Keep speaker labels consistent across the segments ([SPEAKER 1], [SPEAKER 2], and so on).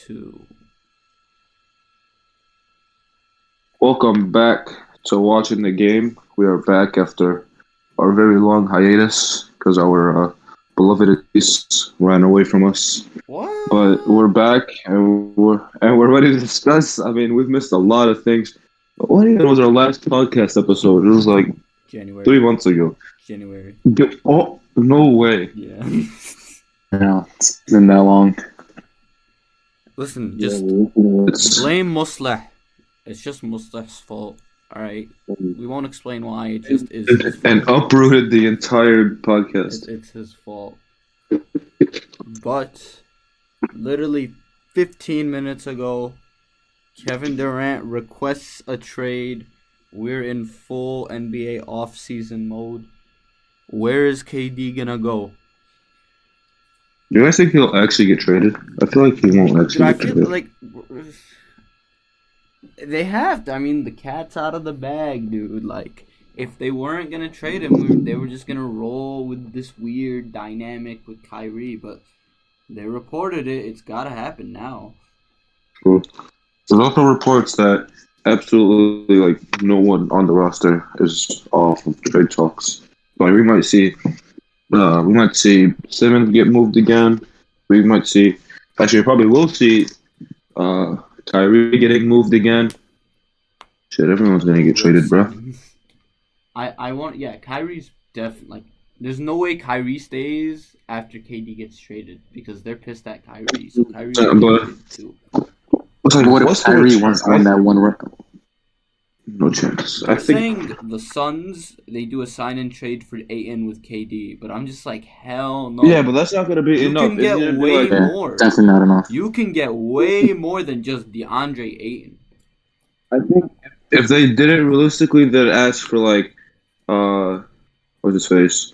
[SPEAKER 1] 2.
[SPEAKER 2] Welcome back to watching the game. We are back after our very long hiatus because our beloved Elise ran away from us.
[SPEAKER 1] What?
[SPEAKER 2] But we're back and we're ready to discuss. I mean, we've missed a lot of things. What even was our last podcast episode? It was like
[SPEAKER 1] January.
[SPEAKER 2] 3 months ago.
[SPEAKER 1] January.
[SPEAKER 2] Oh, no way.
[SPEAKER 1] Yeah.
[SPEAKER 3] No, it's been that long.
[SPEAKER 1] Listen, just
[SPEAKER 2] It's
[SPEAKER 1] blame Musleh. It's just Musleh's fault. Alright? We won't explain why. It just is his fault.
[SPEAKER 2] and uprooted the entire podcast.
[SPEAKER 1] It's his fault. But literally 15 minutes ago, Kevin Durant requests a trade. We're in full NBA offseason mode. Where is KD gonna go?
[SPEAKER 2] Do you guys think he'll actually get traded? I feel like he won't actually
[SPEAKER 1] I
[SPEAKER 2] get
[SPEAKER 1] feel
[SPEAKER 2] traded.
[SPEAKER 1] like they have to. I mean, the cat's out of the bag, dude. Like, if they weren't gonna trade him, they were just gonna roll with this weird dynamic with Kyrie. But they reported it. It's gotta happen now.
[SPEAKER 2] Cool. There's also reports that absolutely like no one on the roster is off of trade talks. Like we might see Simmons get moved again. We might see, actually, probably will see Kyrie getting moved again. Shit, everyone's gonna get traded, bro.
[SPEAKER 1] Kyrie's definitely like. There's no way Kyrie stays after KD gets traded because they're pissed at Kyrie. So Kyrie too.
[SPEAKER 3] What if Kyrie won that one record?
[SPEAKER 2] No chance.
[SPEAKER 1] I'm saying the Suns, they do a sign and trade for Ayton with KD, but I'm just like, hell no.
[SPEAKER 2] Yeah, but that's not gonna be
[SPEAKER 1] you
[SPEAKER 2] enough.
[SPEAKER 1] Can get way more.
[SPEAKER 3] Definitely not enough.
[SPEAKER 1] You can get way more than just DeAndre Ayton.
[SPEAKER 2] I think if they did it realistically, they'd ask for like, what's his face,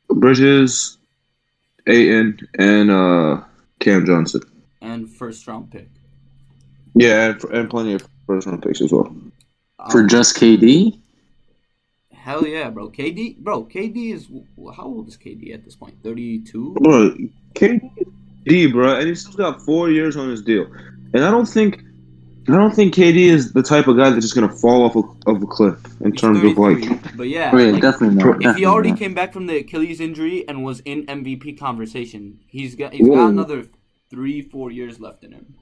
[SPEAKER 2] Bridges, Ayton, and Cam Johnson,
[SPEAKER 1] and first round pick.
[SPEAKER 2] Yeah, and plenty of first round picks as well.
[SPEAKER 3] For just KD?
[SPEAKER 1] Hell yeah, bro. KD is... How old is KD at this point? 32?
[SPEAKER 2] Bro, KD, bro, and he's still got 4 years on his deal. And I don't think KD is the type of guy that's just gonna fall off of a cliff in terms of like.
[SPEAKER 1] But yeah,
[SPEAKER 3] like, definitely not.
[SPEAKER 1] If he already came back from the Achilles injury and was in MVP conversation, he's got another 3-4 years left in him.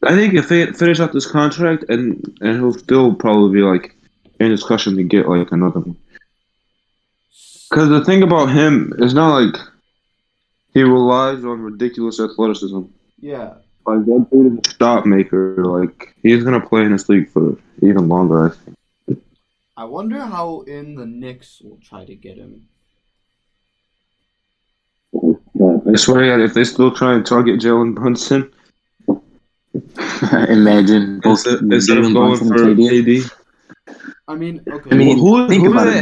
[SPEAKER 2] I think if they finish out this contract, and he'll still probably be like in discussion to get like another one. Because the thing about him is not like he relies on ridiculous athleticism.
[SPEAKER 1] Yeah.
[SPEAKER 2] Like that dude is a shot maker. Like he's gonna play in this league for even longer, I think.
[SPEAKER 1] I wonder how in the Knicks will try to get him.
[SPEAKER 2] I swear, if they still try and target Jalen Brunson.
[SPEAKER 3] Imagine
[SPEAKER 2] instead of going for KD.
[SPEAKER 1] I mean, okay.
[SPEAKER 3] I mean, think about it.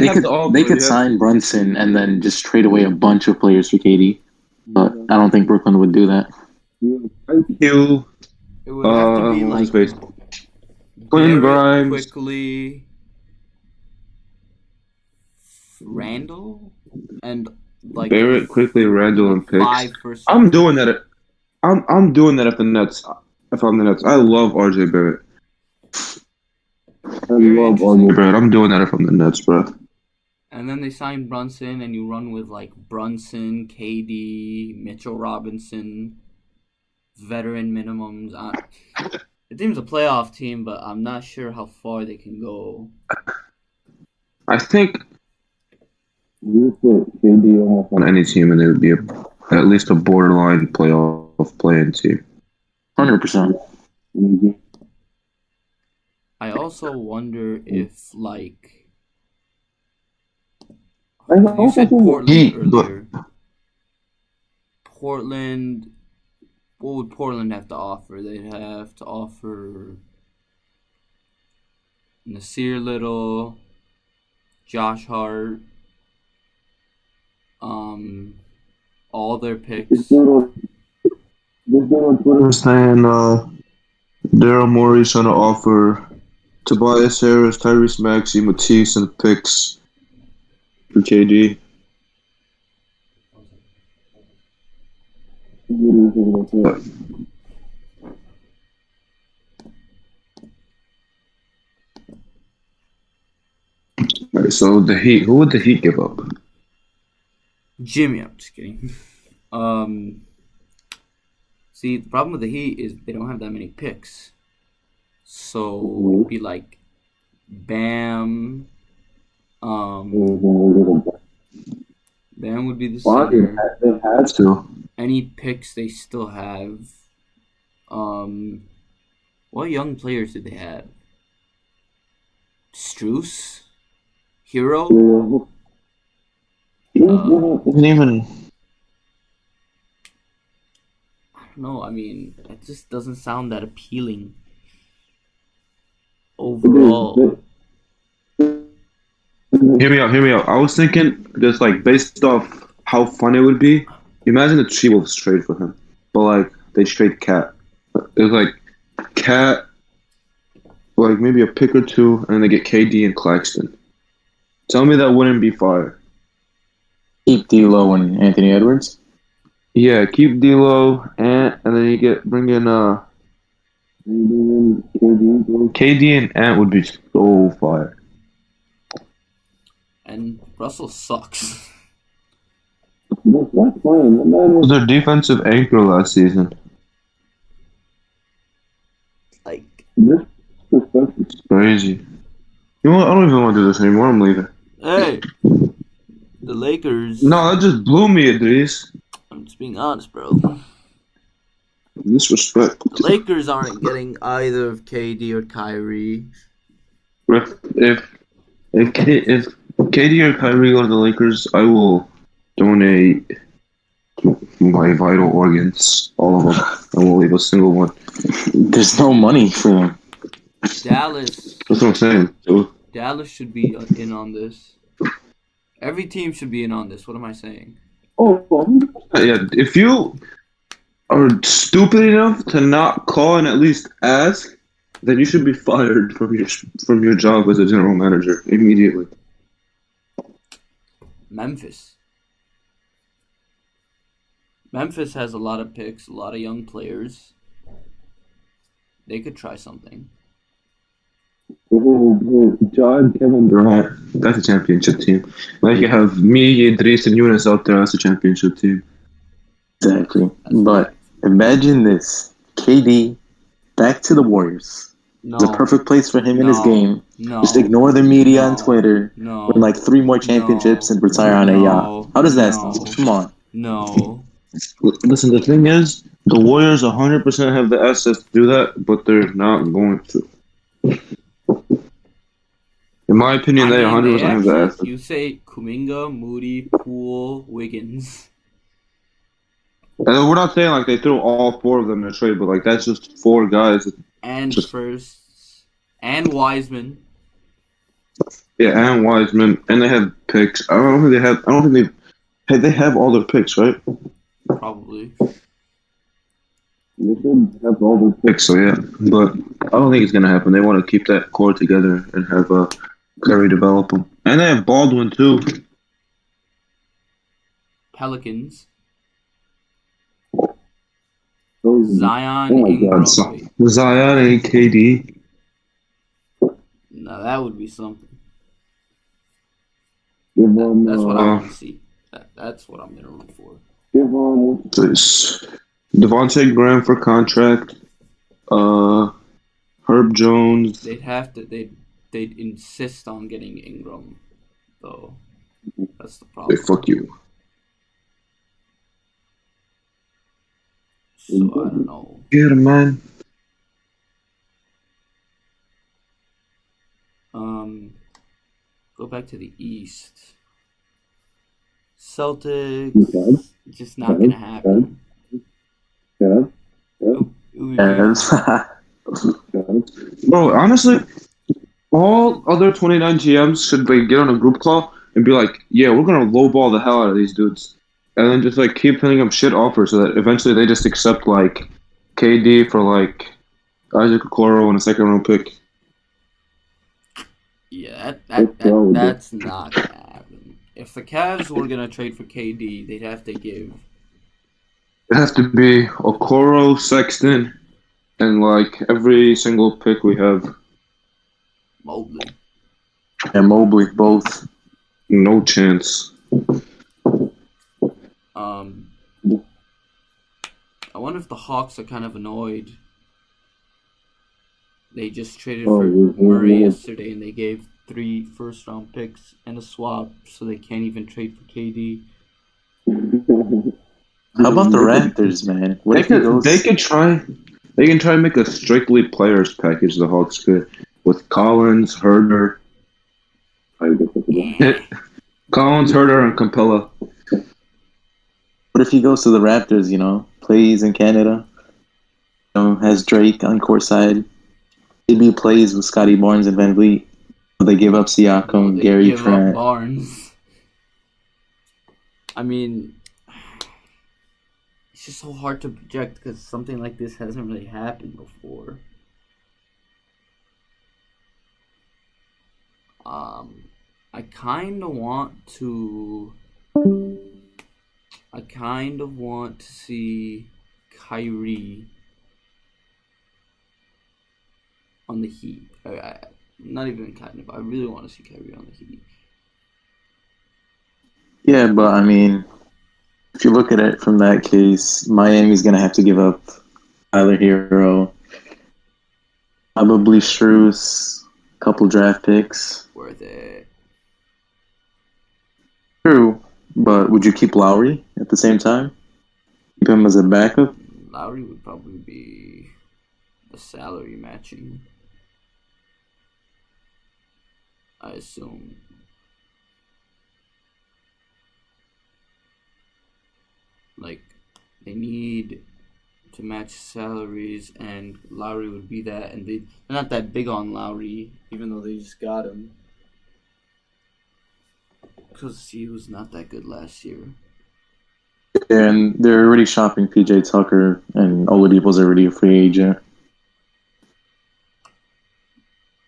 [SPEAKER 3] They could sign Brunson and then just trade away a bunch of players for KD. But I don't think Brooklyn would do that.
[SPEAKER 2] It
[SPEAKER 1] would have to be like
[SPEAKER 2] Quinn Grimes,
[SPEAKER 1] quickly, Randall, and like
[SPEAKER 2] Barrett, quickly, Randall, and picks.
[SPEAKER 1] 5%.
[SPEAKER 2] I'm doing that. I'm doing that if the Nets. If I'm the Nets, I love RJ Barrett. I love RJ Barrett. I'm doing that if I'm the Nets, bro.
[SPEAKER 1] And then they sign Brunson, and you run with like Brunson, KD, Mitchell Robinson, veteran minimums. The team's a playoff team, but I'm not sure how far they can go.
[SPEAKER 2] I think you put KD almost on any team, and it would be at least a borderline playoff playing team.
[SPEAKER 3] 100%.
[SPEAKER 1] I also wonder if, like,
[SPEAKER 2] I
[SPEAKER 1] you said Portland earlier.
[SPEAKER 2] but
[SPEAKER 1] Portland, what would Portland have to offer? They'd have to offer Nasir Little, Josh Hart, all their picks.
[SPEAKER 2] This guy on Twitter was saying Daryl Morey's trying to offer Tobias Harris, Tyrese Maxey, Matisse, and picks for KD. Alright, so the Heat. Who would the Heat give up?
[SPEAKER 1] Jimmy, I'm just kidding. See, the problem with the Heat is they don't have that many picks. So it'd be like Bam. Bam would be the center.
[SPEAKER 2] They had to.
[SPEAKER 1] Any picks they still have. What young players did they have? Strus? Hero?
[SPEAKER 2] Didn't even.
[SPEAKER 1] I don't know. I mean, it just doesn't sound that appealing overall.
[SPEAKER 2] Hear me out. I was thinking, just like based off how fun it would be. Imagine the T-Wolves trade for him, but like they trade Cat. It's like Cat, like maybe a pick or two, and then they get KD and Claxton. Tell me that wouldn't be fire.
[SPEAKER 3] Keep D'Lo and Anthony Edwards.
[SPEAKER 2] Yeah, keep D'Lo, and then you bring in KD and Ant would be so fire.
[SPEAKER 1] And Russell sucks.
[SPEAKER 2] What was their defensive anchor last season?
[SPEAKER 1] Like,
[SPEAKER 2] it's crazy. You know what? I don't even want to do this anymore. I'm leaving.
[SPEAKER 1] hey, the Lakers.
[SPEAKER 2] No, that just blew me, Idris.
[SPEAKER 1] I'm just being honest, bro.
[SPEAKER 2] Disrespect.
[SPEAKER 1] The Lakers aren't getting either of KD or Kyrie.
[SPEAKER 2] If KD or Kyrie go to the Lakers, I will donate my vital organs, all of them. I won't leave a single one.
[SPEAKER 3] There's no money for them.
[SPEAKER 1] Dallas.
[SPEAKER 2] That's what I'm saying.
[SPEAKER 1] Dallas should be in on this. Every team should be in on this. What am I saying?
[SPEAKER 2] Yeah, if you are stupid enough to not call and at least ask, then you should be fired from your job as a general manager immediately.
[SPEAKER 1] Memphis has a lot of picks, a lot of young players. They could try something.
[SPEAKER 2] John, Kevin Durant, that's a championship team. Like you have me, Idris, and Yunus out there as a championship team.
[SPEAKER 3] Exactly. But imagine this. KD back to the Warriors.
[SPEAKER 1] No.
[SPEAKER 3] It's a perfect place for him in his game.
[SPEAKER 1] No.
[SPEAKER 3] Just ignore the media on Twitter.
[SPEAKER 1] No.
[SPEAKER 3] Win like 3 more championships and retire on a yacht. How does that sound? Come on.
[SPEAKER 1] No.
[SPEAKER 2] Listen, the thing is, the Warriors 100% have the assets to do that, but they're not going to. In my opinion, they 100% have the assets.
[SPEAKER 1] You say Kuminga, Moody, Poole, Wiggins.
[SPEAKER 2] And we're not saying like they threw all 4 of them in a trade, but like that's just 4 guys.
[SPEAKER 1] And firsts. And Wiseman.
[SPEAKER 2] Yeah, and Wiseman. And they have picks. I don't think they have all their picks, right?
[SPEAKER 1] Probably.
[SPEAKER 2] They should have all their picks, so yeah. But I don't think it's going to happen. They want to keep that core together and have Curry develop them. And they have Baldwin, too.
[SPEAKER 1] Pelicans.
[SPEAKER 2] Zion,
[SPEAKER 1] Ingram.
[SPEAKER 2] Zion and KD.
[SPEAKER 1] No, that would be something. That's what I want to see. That's what I'm going to root for.
[SPEAKER 2] Devontae Graham for contract. Herb Jones.
[SPEAKER 1] They'd insist on getting Ingram, though. That's the problem.
[SPEAKER 2] Hey, fuck you.
[SPEAKER 1] So I don't know.
[SPEAKER 2] Get him, man.
[SPEAKER 1] Go back to the East. Celtics. Just not gonna happen.
[SPEAKER 2] Bro, honestly, all other 29 GMs should like get on a group call and be like, "Yeah, we're gonna lowball the hell out of these dudes," and then just like keep sending them shit offers so that eventually they just accept like KD for like Isaac Okoro and a 2nd-round pick.
[SPEAKER 1] Yeah, that's not gonna happen. If the Cavs were gonna trade for KD, they'd have to give.
[SPEAKER 2] It has to be Okoro, Sexton, and like every single pick we have.
[SPEAKER 1] Mobley.
[SPEAKER 3] And Mobley, both.
[SPEAKER 2] No chance.
[SPEAKER 1] I wonder if the Hawks are kind of annoyed. They just traded for Murray yesterday, and they gave 3 first-round picks and a swap, so they can't even trade for KD.
[SPEAKER 3] How about the Raptors, man?
[SPEAKER 2] They can try and make a strictly players package. The Hawks could with Collins, Herder, Collins, Herder, and Capella.
[SPEAKER 3] What if he goes to the Raptors? Plays in Canada. Has Drake on court side. Maybe plays with Scotty Barnes and Van Vliet. They give up Siakam, Gary Trent.
[SPEAKER 1] Barnes. I mean, it's just so hard to project because something like this hasn't really happened before. I kind of want to see Kyrie on the Heat. Not even kind of. I really want to see Kyrie on the Heat.
[SPEAKER 3] Yeah, but I mean, if you look at it from that case, Miami's going to have to give up Tyler Hero, probably Strus, a couple draft picks.
[SPEAKER 1] Worth it.
[SPEAKER 3] True, but would you keep Lowry at the same time? Keep him as a backup?
[SPEAKER 1] Lowry would probably be the salary matching, I assume. Like, they need to match salaries, and Lowry would be that. And they're not that big on Lowry, even though they just got him. Because he was not that good last year.
[SPEAKER 3] And they're already shopping PJ Tucker, and Oladipo's already a free agent.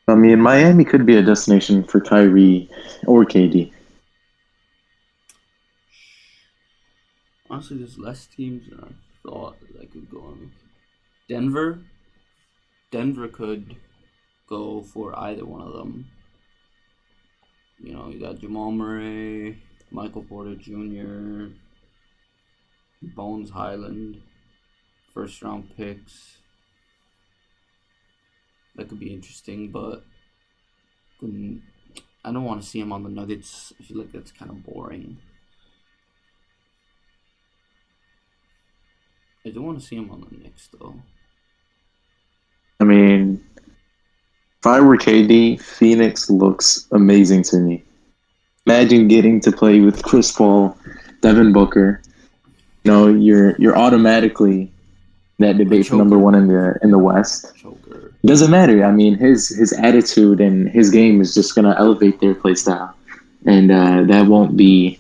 [SPEAKER 3] I mean, Miami could be a destination for Kyrie or KD.
[SPEAKER 1] Honestly, there's less teams than I thought that could go on. Denver could go for either one of them. You got Jamal Murray, Michael Porter Jr., Bones Highland, first-round picks. That could be interesting, but I don't want to see him on the Nuggets. I feel like that's kind of boring. I do want to see him on the Knicks, though.
[SPEAKER 3] I mean, if I were KD, Phoenix looks amazing to me. Imagine getting to play with Chris Paul, Devin Booker. You're automatically that debate for number one in the West.
[SPEAKER 1] Choker.
[SPEAKER 3] Doesn't matter. I mean, his attitude and his game is just gonna elevate their play style, and that won't be,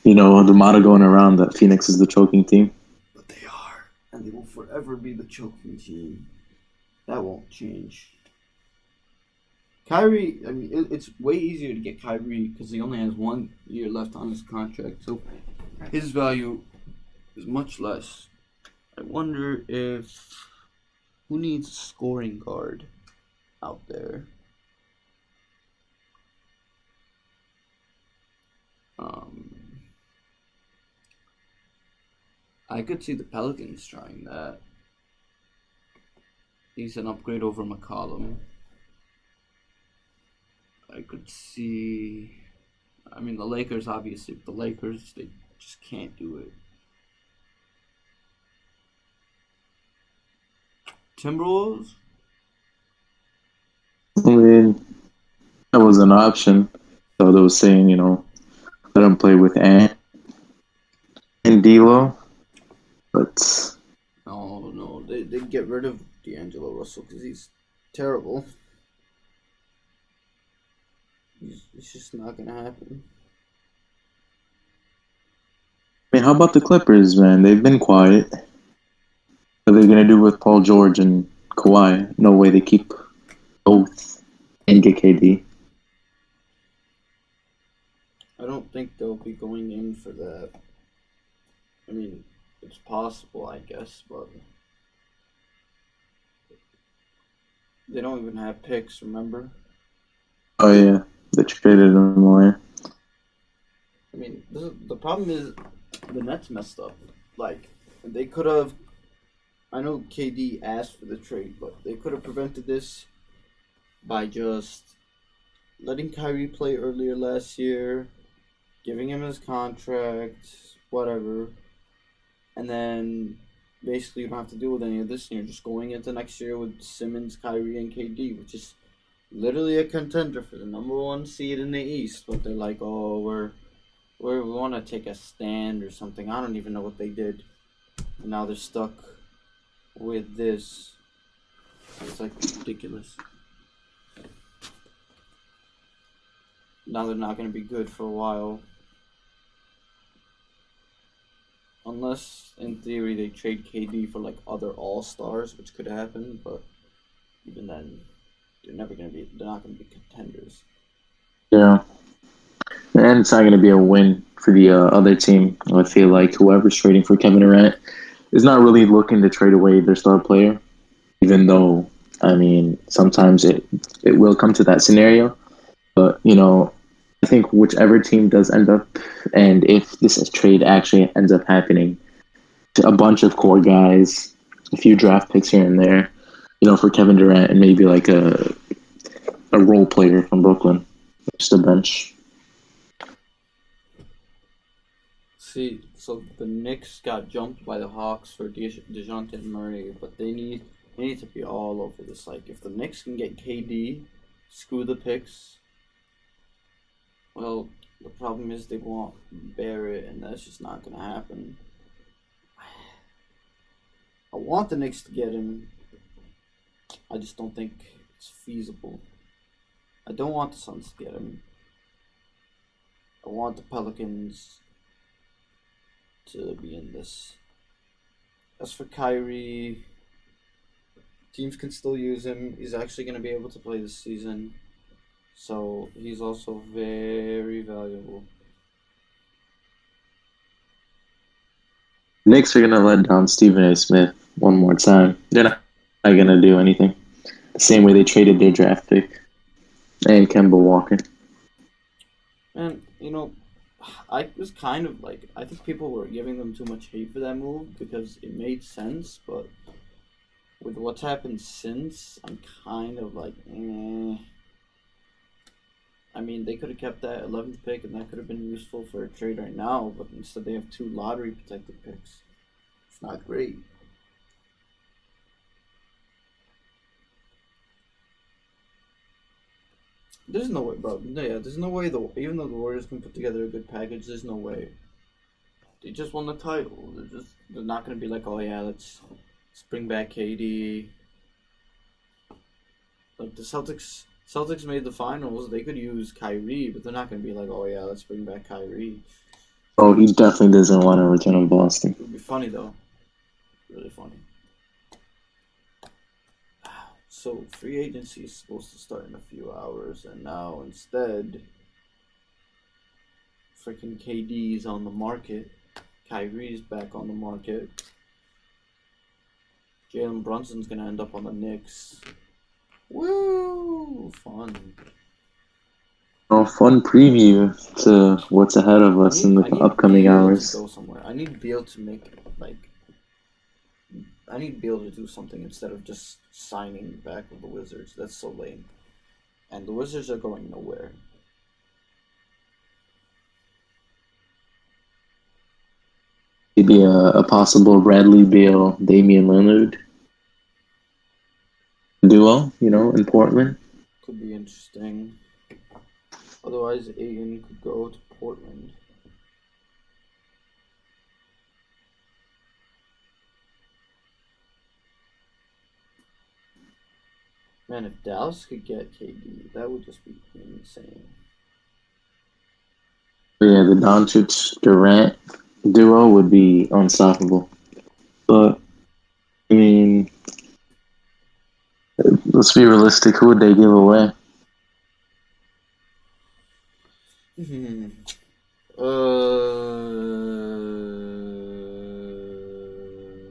[SPEAKER 3] the motto going around that Phoenix is the choking team.
[SPEAKER 1] But they are, and they will forever be the choking team. That won't change. Kyrie, I mean, it's way easier to get Kyrie because he only has 1 year left on his contract, so his value is much less. I wonder who needs a scoring guard out there? I could see the Pelicans trying that. He's an upgrade over McCollum. I could see... I mean, the Lakers, obviously. The Lakers, they just can't do it. Timberwolves?
[SPEAKER 3] I mean, that was an option. So they was saying, let him play with Ant and D'Lo. But...
[SPEAKER 1] No. They get rid of D'Angelo Russell because he's terrible. It's just not going to happen.
[SPEAKER 3] I mean, how about the Clippers, man? They've been quiet. What are they going to do with Paul George and Kawhi? No way they keep both and get KD.
[SPEAKER 1] I don't think they'll be going in for that. I mean, it's possible, I guess, but they don't even have picks, remember?
[SPEAKER 3] Oh, yeah. have traded him away.
[SPEAKER 1] I mean, the problem is the Nets messed up. Like, they could have. I know KD asked for the trade, but they could have prevented this by just letting Kyrie play earlier last year, giving him his contract, whatever, and then basically you don't have to deal with any of this. And you're just going into next year with Simmons, Kyrie, and KD, which is literally a contender for the #1 seed in the East. But they're like, oh, we want to take a stand or something. I don't even know what they did. And now they're stuck with this. It's like ridiculous. Now they're not going to be good for a while. Unless, in theory, they trade KD for like other all-stars, which could happen. But even then, they're not going to be contenders.
[SPEAKER 3] Yeah. And it's not going to be a win for the other team. I feel like whoever's trading for Kevin Durant is not really looking to trade away their star player, even though, I mean, sometimes it will come to that scenario. But, I think whichever team does end up, and if this trade actually ends up happening, a bunch of core guys, a few draft picks here and there, for Kevin Durant, and maybe like a role player from Brooklyn, just a bench.
[SPEAKER 1] See, so the Knicks got jumped by the Hawks for DeJounte Murray, but they need to be all over this. Like, if the Knicks can get KD, screw the picks. Well, the problem is they won't Barrett, and that's just not going to happen. I want the Knicks to get him. I just don't think it's feasible. I don't want the Suns to get him. I want the Pelicans to be in this. As for Kyrie, teams can still use him. He's actually going to be able to play this season. So he's also very valuable.
[SPEAKER 3] Knicks are going to let down Stephen A. Smith one more time. They're not going to do anything. The same way they traded their draft pick and Kemba Walker.
[SPEAKER 1] And, I was kind of like, I think people were giving them too much hate for that move because it made sense, but with what's happened since, I'm kind of like, I mean, they could have kept that 11th pick, and that could have been useful for a trade right now, but instead they have 2 lottery-protected picks. It's not great. There's no way, bro. Yeah, there's no way, even though the Warriors can put together a good package, there's no way. They just won the title. They're not going to be like, oh, yeah, let's bring back KD. Like, the Celtics made the finals. They could use Kyrie, but they're not going to be like, oh, yeah, let's bring back Kyrie.
[SPEAKER 3] Oh, he definitely doesn't want to return to Boston.
[SPEAKER 1] It would be funny, though. Really funny. So, free agency is supposed to start in a few hours, and now instead, freaking KD's on the market. Kyrie's back on the market. Jalen Brunson's going to end up on the Knicks. Woo! Fun.
[SPEAKER 3] A fun preview to what's ahead of us in the upcoming
[SPEAKER 1] Beal
[SPEAKER 3] hours.
[SPEAKER 1] To go somewhere. I need Beal to make I need Beal to do something instead of just signing back with the Wizards. That's so lame. And the Wizards are going nowhere.
[SPEAKER 3] Maybe a possible Bradley Beal, Damian Lillard duo, in Portland.
[SPEAKER 1] Could be interesting. Otherwise, Ayton could go to Portland. Man, if Dallas could get KD, that would just be insane.
[SPEAKER 3] Yeah, the Doncic-Durant duo would be unstoppable. But, I mean, let's be realistic. Who would they give away?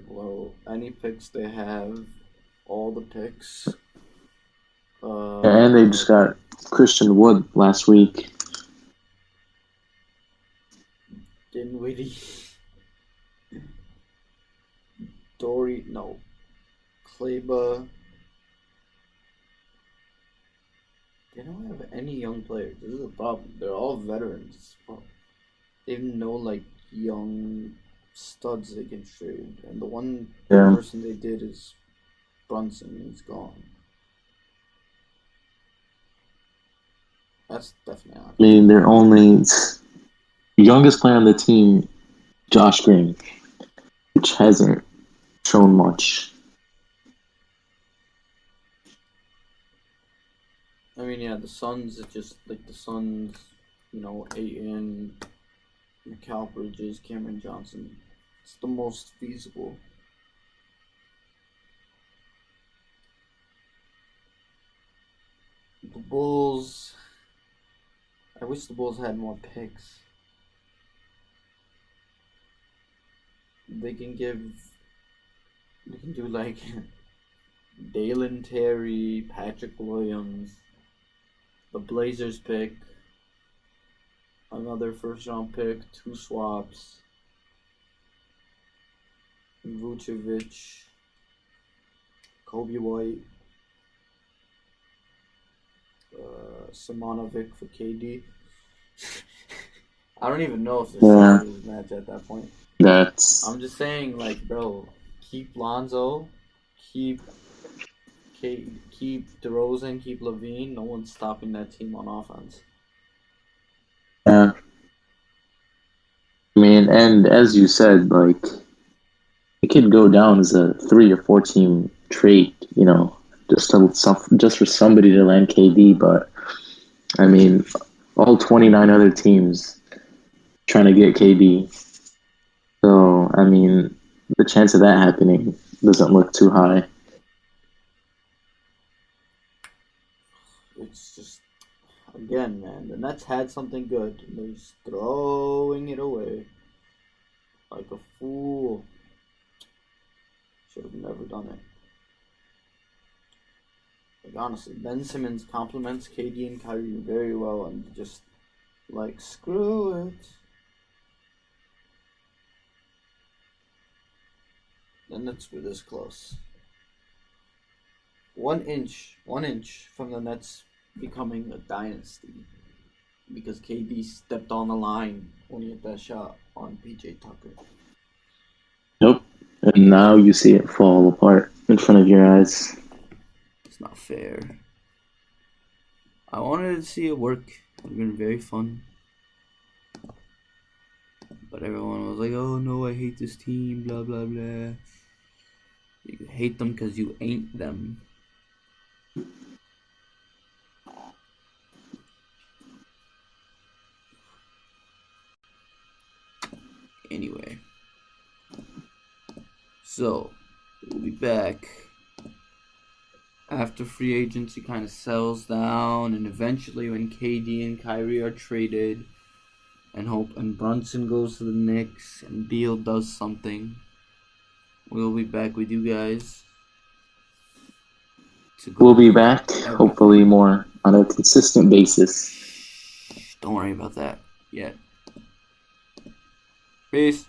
[SPEAKER 1] Well, any picks they have, all the picks.
[SPEAKER 3] And they just got Christian Wood last week.
[SPEAKER 1] Dinwiddie. Dory, no. Kleba. They don't have any young players. This is a problem. They're all veterans. They have no like young studs they can trade. And the one person they did is Brunson. He's gone. That's definitely not.
[SPEAKER 3] I mean, their only youngest player on the team, Josh Green, which hasn't shown much.
[SPEAKER 1] I mean, yeah, the Suns, it's just like the Suns, Ayton, Mikal Bridges, Cameron Johnson. It's the most feasible. The Bulls, I wish the Bulls had more picks. They can do like Dalen Terry, Patrick Williams, the Blazers pick, another first round pick, 2 swaps, Vucevic, Kobe White, Simonovic for KD. I don't even know if the salaries match at that point. I'm just saying, like, bro, keep Lonzo, keep DeRozan, keep Levine. No one's stopping that team on offense.
[SPEAKER 3] Yeah. I mean, and as you said, like, it could go down as a 3 or 4 team trade, just for somebody to land KD. But I mean, all 29 other teams trying to get KD. So I mean, the chance of that happening doesn't look too high.
[SPEAKER 1] It's just, again, man, the Nets had something good, and they're just throwing it away like a fool. Should have never done it. Like, honestly, Ben Simmons compliments KD and Kyrie very well, and just, like, screw it. The Nets were this close. 1 inch from the Nets becoming a dynasty, because KD stepped on the line when he hit that shot on PJ Tucker.
[SPEAKER 3] Nope. And now you see it fall apart in front of your eyes.
[SPEAKER 1] It's not fair. I wanted to see it work. It would have been very fun. But everyone was like, oh no, I hate this team, blah, blah, blah. You hate them because you ain't them. Anyway. So, we'll be back after free agency kind of settles down, and eventually when KD and Kyrie are traded, and Brunson goes to the Knicks, and Beal does something, we'll be back with you guys.
[SPEAKER 3] We'll be back, hopefully more on a consistent basis.
[SPEAKER 1] Don't worry about that yet. Peace.